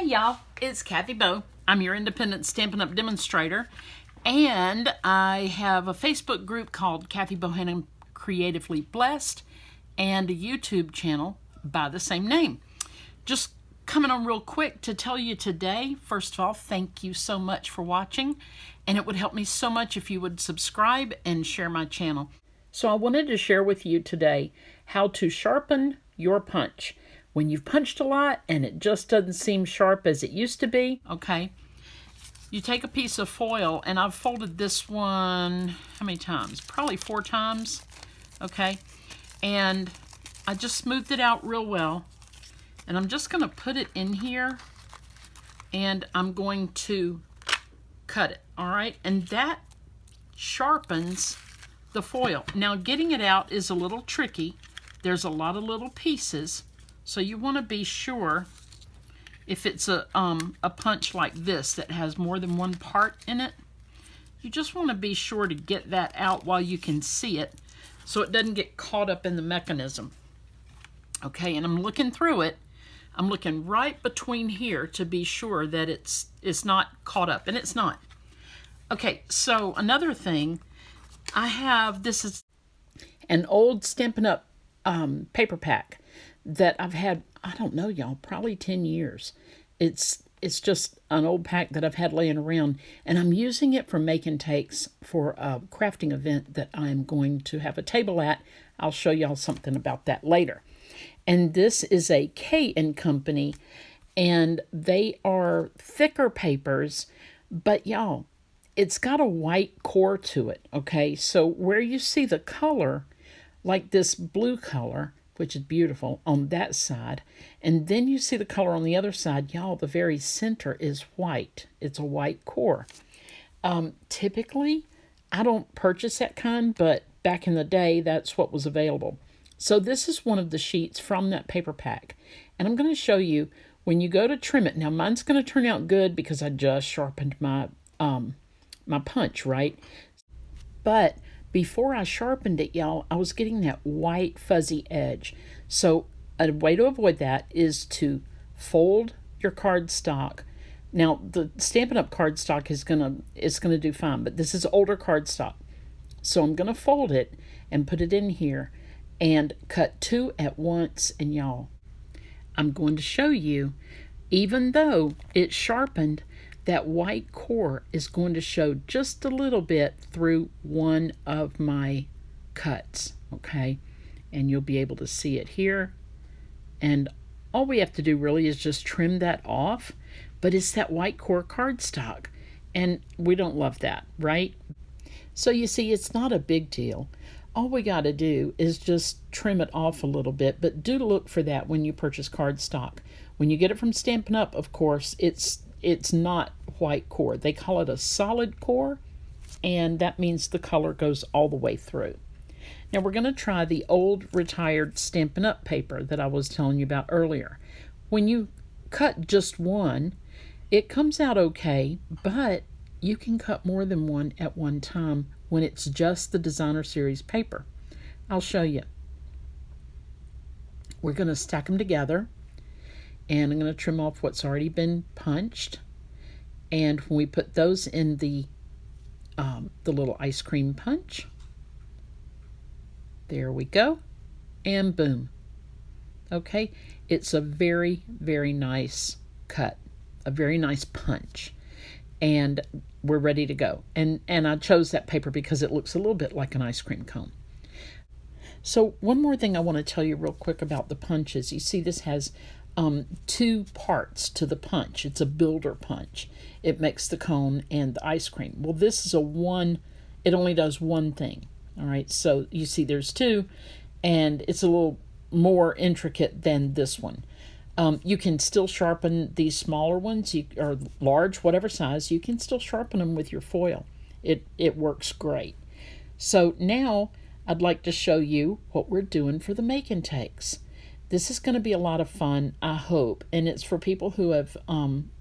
Hey y'all, it's Kathy Bow. I'm your independent Stampin' Up! Demonstrator, and I have a Facebook group called Kathy Bohannon Creatively Blessed and a YouTube channel by the same name. Just coming on real quick to tell you today, first of all, thank you so much for watching, and it would help me so much if you would subscribe and share my channel. So I wanted to share with you today how to sharpen your punch. When you've punched a lot and it just doesn't seem sharp as it used to be, okay, you take a piece of foil, and I've folded this one, how many times? Probably 4 times, okay, and I just smoothed it out real well, and I'm just going to put it in here, and I'm going to cut it, all right, and that sharpens the foil. Now, getting it out is a little tricky. There's a lot of little pieces, so you want to be sure if it's a punch like this that has more than one part in it, you just want to be sure to get that out while you can see it so it doesn't get caught up in the mechanism. Okay, and I'm looking through it. I'm looking right between here to be sure that it's not caught up, and it's not. Okay, so another thing, this is an old Stampin' Up! Paper pack that I've had, I don't know y'all, probably 10 years. It's just an old pack that I've had laying around, and I'm using it for make and takes for a crafting event that I'm going to have a table at. I'll show y'all something about that later. And this is a K & Company, and they are thicker papers, but y'all, it's got a white core to it, okay? So where you see the color, like this blue color, which is beautiful, on that side, and then you see the color on the other side, y'all, the very center is white. It's a white core. Typically, I don't purchase that kind, but back in the day, that's what was available. So this is one of the sheets from that paper pack, and I'm going to show you when you go to trim it. Now, mine's going to turn out good because I just sharpened my my punch, right? But before I sharpened it, y'all, I was getting that white fuzzy edge. So a way to avoid that is to fold your cardstock. Now, the Stampin' Up! Cardstock is gonna do fine, but this is older cardstock. So I'm gonna fold it and put it in here and cut 2 at once. And y'all, I'm going to show you, even though it's sharpened, that white core is going to show just a little bit through one of my cuts, okay? And you'll be able to see it here. And all we have to do really is just trim that off, but it's that white core cardstock, and we don't love that, right? So you see, it's not a big deal. All we got to do is just trim it off a little bit, but do look for that when you purchase cardstock. When you get it from Stampin' Up!, of course, it's not white core. They call it a solid core, and that means the color goes all the way through. Now we're going to try the old retired Stampin' Up! Paper that I was telling you about earlier. When you cut just one, it comes out okay, but you can cut more than one at one time when it's just the Designer Series paper. I'll show you. We're going to stack them together, and I'm going to trim off what's already been punched. And when we put those in the little ice cream punch, there we go, and boom. Okay, it's a very, very nice cut, a very nice punch, and we're ready to go. And I chose that paper because it looks a little bit like an ice cream cone. So one more thing I want to tell you real quick about the punches. You see, this has 2 parts to the punch. It's a builder punch. It makes the cone and the ice cream. Well, this is it only does one thing. All right, so you see there's 2, and it's a little more intricate than this one. You can still sharpen these smaller ones, or large, whatever size. You can still sharpen them with your foil. It works great. So now I'd like to show you what we're doing for the make and takes. This is going to be a lot of fun, I hope, and it's for people who have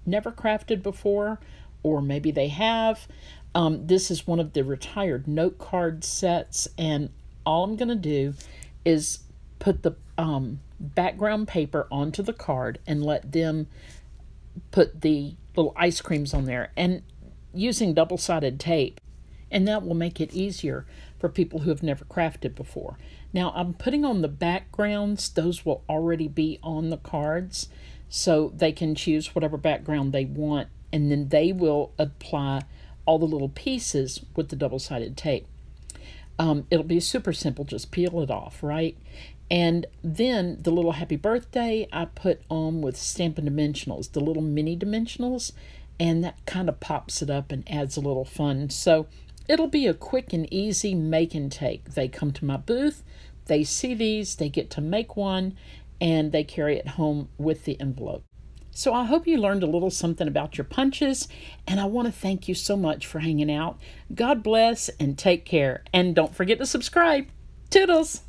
never crafted before, or maybe they have. This is one of the retired note card sets, and all I'm going to do is put the background paper onto the card and let them put the little ice creams on there, and using double-sided tape, and that will make it easier for people who have never crafted before. Now I'm putting on the backgrounds. Those will already be on the cards, so they can choose whatever background they want, and then they will apply all the little pieces with the double-sided tape. It'll be super simple. Just peel it off, right? And then the little happy birthday I put on with Stampin' Dimensionals, the little mini dimensionals, and that kind of pops it up and adds a little fun. So it'll be a quick and easy make and take. They come to my booth, they see these, they get to make one, and they carry it home with the envelope. So I hope you learned a little something about your punches, and I want to thank you so much for hanging out. God bless and take care, and don't forget to subscribe. Toodles!